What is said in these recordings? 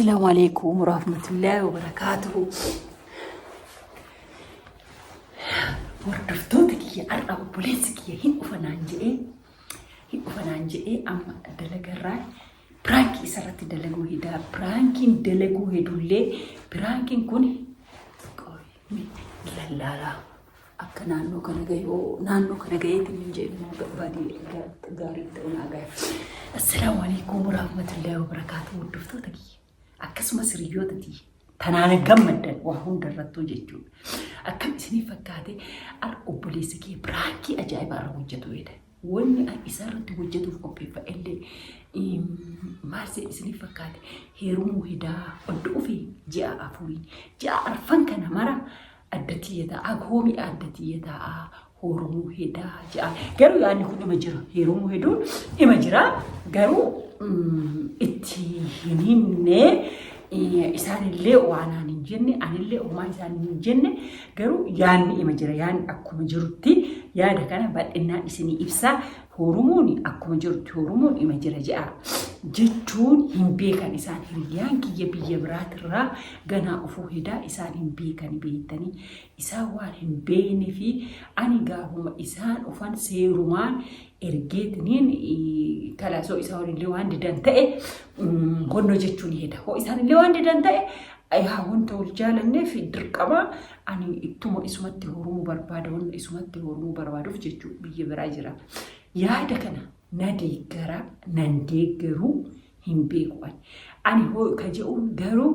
السلام عليكم ورحمة الله وبركاته. وردفتوتك يا أرقى بوليسك يا هين أفنانجئ أما دلق الراي برانكي سرت دلقو هدا برانكين دلقو هدولي برانكين كوني لا akka naannoo kana gayeetti min jedhu baadii gaarii ta'uu nagaa. Assalaamu alaykum warahmatullahi wabarakatuh. Hordoftoota kiyya akkasumas hiriyoota kiyya tanaan gammaddan waa hunda irrattuu jechuudha. Akkam isinii fakkaate obboleessi kee biraankii ajaa'ibaa irra hojjetu jedha. Wanni isaa irratti hojjetuuf qopheeffa illee maal isinii fakkaate heerumuu hidaa odduu fi ji'a afurii ji'a arfan kana mara addatiyata agoomi addatiyata horumuu hedaa jaa garuu yaani kun ima jira heerumuu heduun ima jira garuu itti hinimne isaanillee waanaan hin jenne anillee homaa isaan hin jenne garuu yaanni ima jira yaanni akkuma jirutti yaada kana bal'innaan isinii ibsaa horumuun akkuma jirutti horumuun ima jira jaa jechuun hin beekan isaan hiriyaan kiyya biyya biraatirraa ganaa ufuu hedaa isaan hin beekan beektanii isaan waan hin beekne fi ani gaafuma isaan ufan seerumaan ergeetiniin kalaasoo isaa illee waan didan ta'e honnoo jechuun heda hoo isaan illee waan didan ta'e wanta wal jaalanneef dirqama ani ittuma isumatti horumuu barbaada wanta isumatti horumuu barbaaduuf jechuun biyya biraa jira yaada kana nan deeggaruu hin beeku ani hoo kaje'uun garuu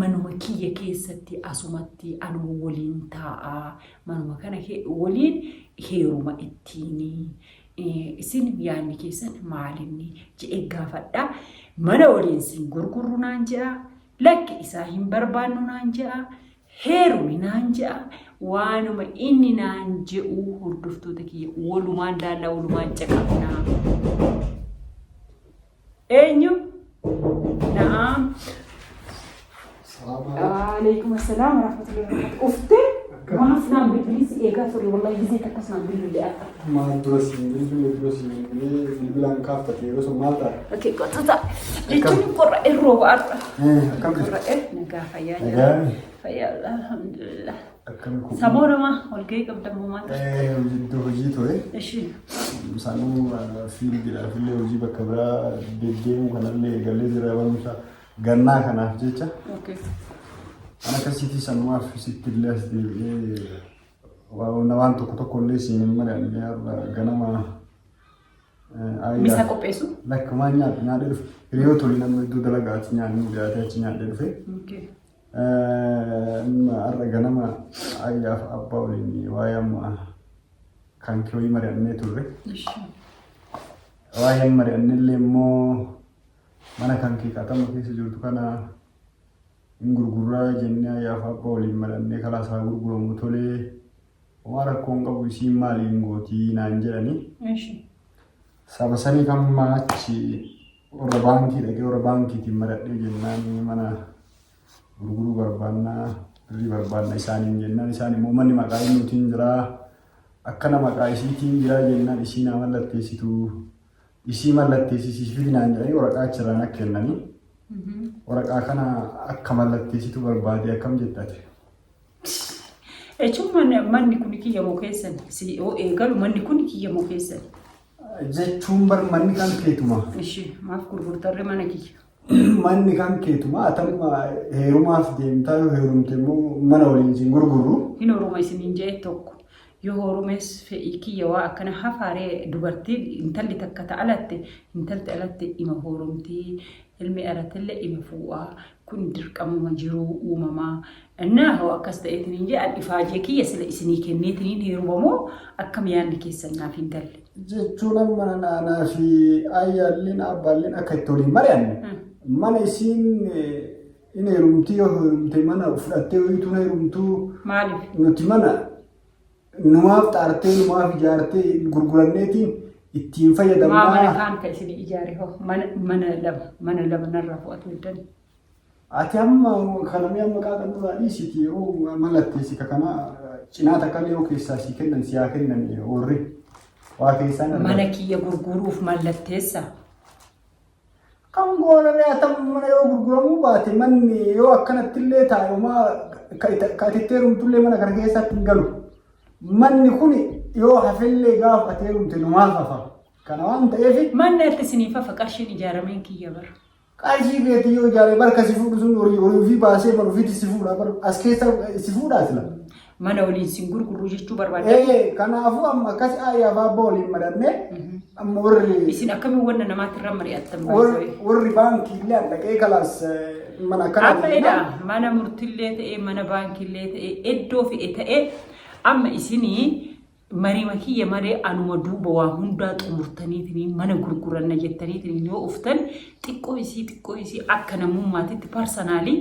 manuma kiyya keessatti asumatti anuma waliin taa'aa manuma kana waliin heeruma ittiin isin yaanni keessan maalinni je'e gaafadha mana waliin sin gurgurru naan je'a lakki isaa hin barbaannu naan je'a heerumi naan je'a waanuma inni naan je'u hordoftoota kiyya walumaan laallaa walumaan caqabnaa eenyu na'am عليكم السلام ورحمة الله وبركاته. أفتي ما أفنان بالبليس إيجا توري والله يزيد تكسنا بالبلي أكتر. ما درسين بالبلان كافتا تيروس مالتا. أوكي قطعة. لتوني قرأ الروب أرى. كم قرأ نجا فيا الحمد لله. سامورا ما والكي كم تمو مات. جدو هجيتو إيش؟ سانو فيل اللي هجي بكبرا ديجيم كنا اللي قال لي وانشا غنا كنا فيجا. أوكي. أنا كسيتي سانو في ست اللاس دي ونوان تكتو كل شيء من غنا ما Bisa kopesu? Like mana nyade duf. Rio tu lina itu dalaga cinya ni dia ada cinya ada duf. Okay. Arragana ma ayah apa ini wayam kan kiri marianne tu re. Wayam marianne lemo mana kan ki kata mungkin sejauh tu kana gurgura jennya ya apa ini marianne kalau saya gurgura mutole. Orang konga busi malin goti nanja ni. Sabasani kan maci orang banki timbarat dia jennan mana guru barbanna beri barbanna isanin jennan isani momen makai nutin jera akana makai sitin jera jennan isina malatte situ isi malatte sisi fidinan jera orang acara nak kennani orang akana akkamalatte situ barbade akam jettate. Cuma mandi kuniki ya mokesan si galu mandi kuniki ya mokesan. Jechuun manni kan keetuma. Ishi maaf gurgurtarre mana kiyya. Manni kan keetuma atamma heerumaaf deemtaa yoo heerumte immoo mana waliin isin gurgurru. Hin horuma isiniin jee tokko yoo horumes fe'ii kiyya waa akkana hafaaree dubartii intalli takka ta'alatte intalti alatte ima horumtii ilmi alatillee ima fu'aa kun dirqamuma jiruu uumamaa innaa hoo akkas ta'eetiniin jee an ifaajee kiyya sila isinii kenneetiniin heerumamoo akkam yaadni keessan naaf hin galle. Jechuun amma naannaa fi ayyaalleen abbaalleen akka itti waliin mari'anne mana isiin in heerumtii yoo heerumte mana fudhattee wayituu heerumtuu maaliif nuti mana numaaf xaartee numaaf ijaartee gurguranneetiin ittiin fayyadamnaa. Mana kaan kan isin ijaare hoo mana lama narraa fu'atu heddan. Ati amma kanamee amma qaaqan duraa dhiisiti yeroo mallatteessi kana cinaa takka yoo keessaa si kennan siyaa kennan warri. Mana kiyya gurguruuf mallatteessa. kan goona re'atam mana yoo gurguramu baate manni yoo akkanatti illee taa'umaa ka itteerumtullee mana kana keessatti hin galu manni kun yoo hafellee gaafa ateerumte numaaf hafa kana waan ta'eef manni itti siniifa qarshiin ijaarameen kiyya bara qarshii keetii yoo ijaaree barka si fuudhu sun horii fi baasee baruufiitti si fuudha as keessa si fuudhaa sila mana waliin sin gurguruu jechuu barbaade kanaafuu amma akkas ayyaa baabba waliin madannee amma warri isin akkamiin wanna namaatti irra mari'attan warri baankii illee dhaqee kalaas mana kana amma mana murtillee ta'ee mana baankillee ta'ee iddoo fe'e ta'ee amma isinii marii makiyya maree anuma duuba waa hundaa xumurtaniitiin mana gurguranna jettaniitiin yoo uftan xiqqoo isii akka namummaatitti parsanaalii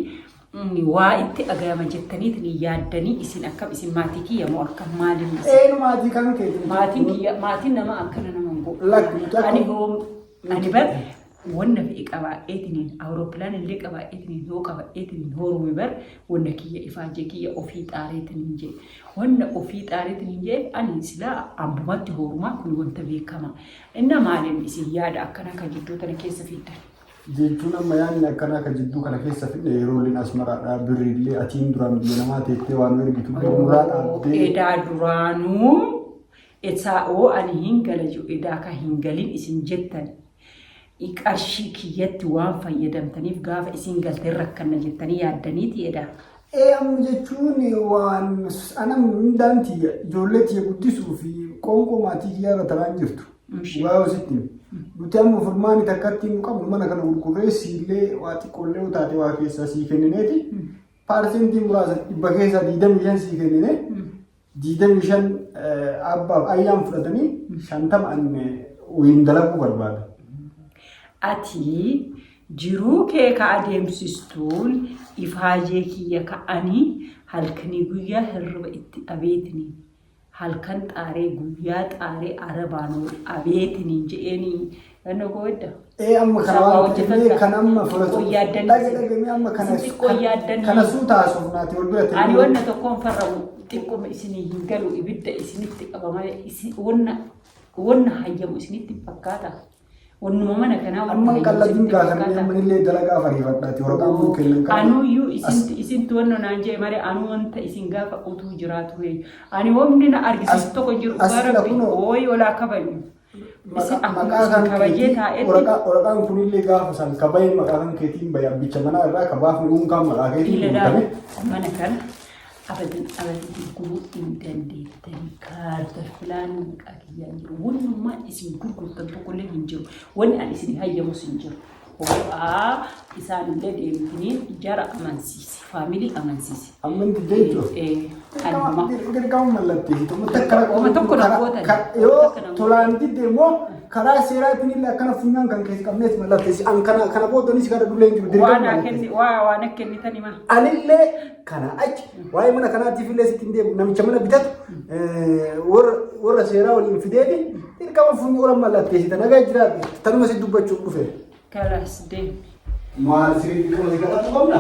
waa itti agayama jettaniitiin yaaddanii isin akkam isin maatii kiyya moo akkam maaliin maatii kan keeti maatiin nama akkana nama ngoo ani bar wanna fi qabaa'eetiniin awuroopilaan illee qabaa'eetiniin yoo qabaa'eetiniin horume bar wanna kiyya ifaajee kiyya ofii xaareetiniin jee wanna ofii xaareetiniin jee ani silaa abbumatti horumaa kun wanta beekama inna maaliin isin yaada akkana kan jidduu tana keessa fiddan jechuun amma yaadni akkanaa kan jidduu kana keessa fidhe yeroo liin asmaraadhaa birriillee atiin duraan biyya namaa teettee waan ergitu muraa dhaabbee edaa duraanuu esaa'oo ani hin gala jiru edaa ka hin galin isin jettan qarshii kiyyatti waan fayyadamtaniif gaafa isin galtee rakkanna jettanii yaaddaniiti edaa. Amma jechuun waan anam hundaanti ijoollee tiyya guddisuu fi qoonqoo maatii kiyyaa irra taa'an jirtu. Waa hositti nuti amma furmaani takkatti nu qabu mana kana gurgurree siillee waa xiqqoollee taate waa keessaa sii kennineeti. Paarsentii muraasa 25 sii kennine 25 abbaaf ayyaan fudhatanii 50 anne wayin dalaguu barbaada. Ati jiruu kee ka adeemsistuun ifaajee kiyya ka'anii halkanii guyyaa hirriba itti abeetiniin halkan xaaree guyyaa xaaree arabaan wal abeetiniin je'eenii ganna goodda. Amma kana waan hojjetanii kan amma fudhatu dhagee amma kana suutaasuuf naati wal bira ta'e. Ani wanna tokkoon farramu xiqquma isinii hin galu ibidda isinitti qaba malee wanna hayyamu isinitti fakkaata. Wannuma mana kana amma qalladin gaasan manillee dalagaa fariifadhaati waraqaan kun kennan qaba anuyyuu isin wanno naan jee mare anu wanta isin gaafa utuu jiraatu ani wamni na argisiisu tokko jiru garabbi ooyi walaa kabayu maqaa kan kabajee taa'etti waraqaan kunillee gaafa san kabayee maqaa kan keetiin bayan bicha mana irraa kabaafni dhuunkaan maqaa keetiin mana kana abadan gurguruu hin dandeettanii kaarta filaan maqaa kiyyaan jiru wannummaa isin gurgurtan tokkollee hin jiru wanni ani isin hayyamus hin jiru ho'aa isaanillee deemtiniin ijara amansiisi faamilii amansiisi. Amanti jechuun dirqama mallattee tokko yoo tolaan didde immoo karaa seeraatiin illee akkana funyaan kan keessa qabnees mallatteessi an kana boodanis gara dullee hin jiru dirqama waan akkennitani ma anillee kana achi waa'ee mana kanaatiif illee sitti hin deemu namicha mana bitatu warra seeraa waliin fideeti dirqama funyaan ola mallatteessita nagaa jiraatu tanuma si dubbachuuf dhufe. Kalas deemi. Maal sirrii dhiqama kadhatu qabna?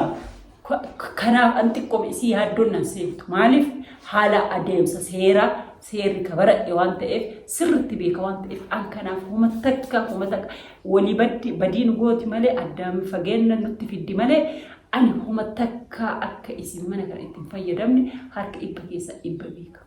Kanaaf an xiqqoome isii yaaddoon nan seetu maaliif haala adeemsa seerri kabaradhe waan ta'eef sirriitti beeka waan ta'eef an kanaaf homa takka walii badiin gooti malee addaan fageenya nutti fiddi malee ani homa takka akka isin mana kana ittiin fayyadamne harka dhibba keessa dhibba beeka.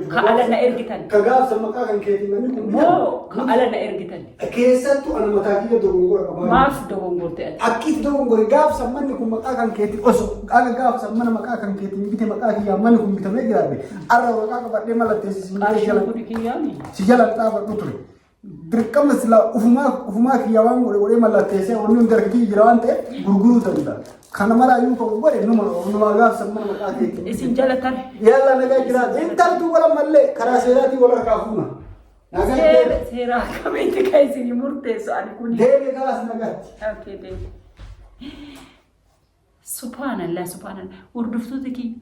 Ka ala na ergitan. Ka gaafsa maqaa kan keetiin namni kun. Moo ka ala na ergitan. Keessattuu ana mataa kiyya dogongora qaba. Maaf dogongorte ati. Akkiitti dogongore gaafsa manni kun maqaa kan keetiin osoo gaafsa mana maqaa kan keetiin bite maqaa kiyyaa manni kun bitamee jiraate arra maqaa qabadhee mallatteessisiin. Qarshiin kun kiyyaami. Si jala xaafadhu ture. Dirqama sila ufumaa kiyya waan godhe mallatteessee wanni hundi harkii jira waan ta'e gurguruu danda'a. Kana maraayyuu kan godhe numa gaafsa mana maqaa keetiin. Isin jala tan. Yalla nagaa jiraate intaltu wala mallee karaa seeraatiin wal harkaa fuuna. Seeraa akkamitti kan isin murteessu ani kun. Deemee kalaas nagaatti. Okay deemi. Subhanallah. Hordoftoota kiyya.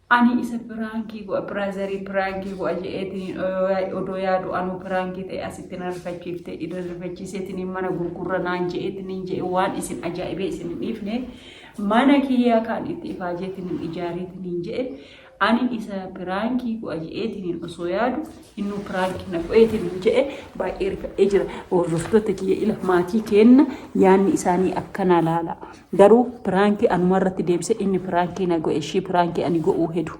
Ani isa pirankii go'a biraazarii pirankii go'a je'eetiin odoo yaadu anu pirankii ta'e asitti narfachiifte irrafachiiseetiin mana gurgurra naan je'eetiin je'e waan isin ajaa'ibee isin dhiifne mana kiyyaa kan itti ifaajeetiin ijaareetiin je'e Ani isa pirankii ku ajeetiin osoo yaadu innu pirankii na qo'eetiin jedhe baay'ee rifa'ee jira. Hordoftoota kiyya ila maatii kenna yaanni isaanii akkana laala. Garuu pirankii anumarratti deebise inni pirankii na go'e ishii pirankii ani go'uu hedu.